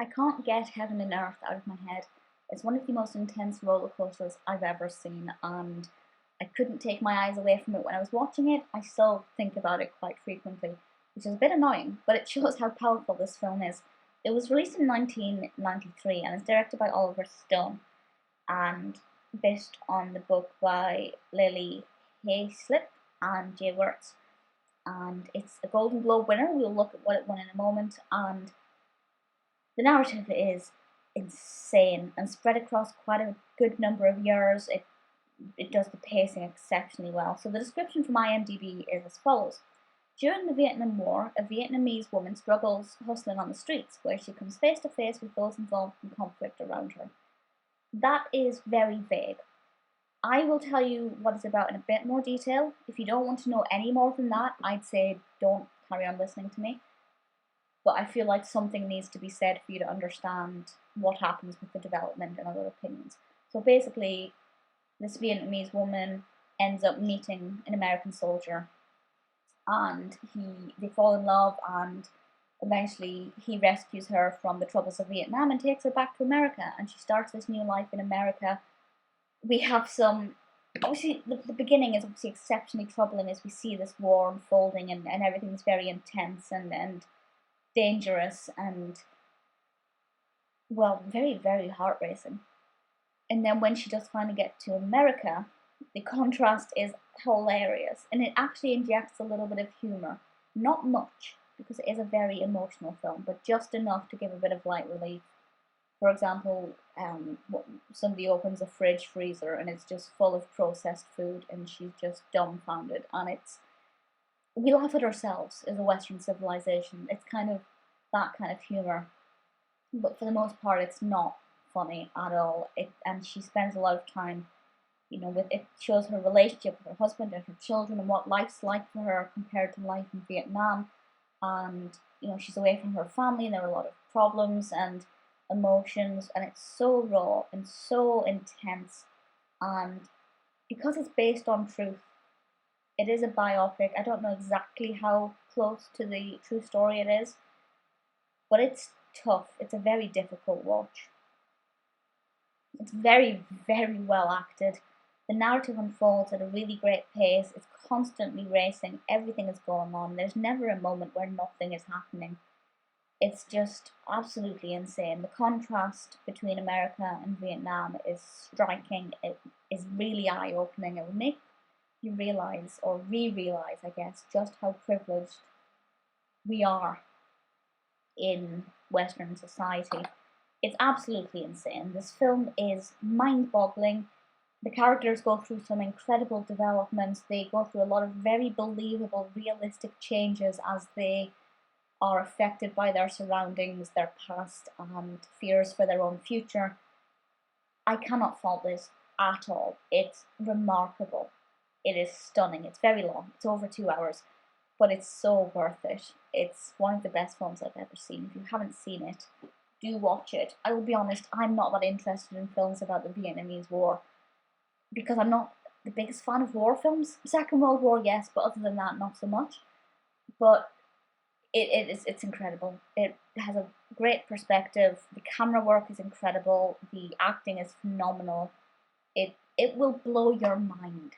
I can't get Heaven and Earth out of my head. It's one of the most intense roller coasters I've ever seen, and I couldn't take my eyes away from it when I was watching it. I still think about it quite frequently, which is a bit annoying, but it shows how powerful this film is. It was released in 1993 and is directed by Oliver Stone and based on the book by Lily Hayslip and Jay Wurts. And it's a Golden Globe winner. We'll look at what it won in a moment. And the narrative is insane and spread across quite a good number of years. It does the pacing exceptionally well. So the description from IMDb is as follows. During the Vietnam War, a Vietnamese woman struggles hustling on the streets, where she comes face to face with those involved in conflict around her. That is very vague. I will tell you what it's about in a bit more detail. If you don't want to know any more than that, I'd say don't carry on listening to me. But I feel like something needs to be said for you to understand what happens with the development and other opinions. So basically, this Vietnamese woman ends up meeting an American soldier, and they fall in love, and eventually he rescues her from the troubles of Vietnam and takes her back to America, and she starts this new life in America. We have some, obviously the beginning is obviously exceptionally troubling as we see this war unfolding, and everything's very intense and dangerous and, well, very, very heart-racing. And then when she does finally get to America, the contrast is hilarious, and it actually injects a little bit of humour. Not much, because it is a very emotional film, but just enough to give a bit of light relief. For example, somebody opens a fridge freezer and it's just full of processed food, and she's just dumbfounded, and we laugh at ourselves as a Western civilization. It's kind of that kind of humour, but for the most part, it's not funny at all. And she spends a lot of time, with it. Shows her relationship with her husband and her children and what life's like for her compared to life in Vietnam. And she's away from her family, and there are a lot of problems and emotions, and it's so raw and so intense. And because it's based on truth, it is a biopic. I don't know exactly how close to the true story it is, but it's tough. It's a very difficult watch. It's very, very well acted. The narrative unfolds at a really great pace. It's constantly racing. Everything is going on. There's never a moment where nothing is happening. It's just absolutely insane. The contrast between America and Vietnam is striking. It is really eye-opening. It will make you realize, or re-realize, I guess, just how privileged we are in Western society. It's absolutely insane. This film is mind-boggling. The characters go through some incredible developments. They go through a lot of very believable, realistic changes as they are affected by their surroundings, their past, and fears for their own future. I cannot fault this at all. It's remarkable. It is stunning. It's very long. It's over 2 hours, but it's so worth it. It's one of the best films I've ever seen. If you haven't seen it, do watch it. I will be honest, I'm not that interested in films about the Vietnamese War, because I'm not the biggest fan of war films. Second World War, yes, but other than that, not so much. But it's incredible. It has a great perspective. The camera work is incredible. The acting is phenomenal. It will blow your mind.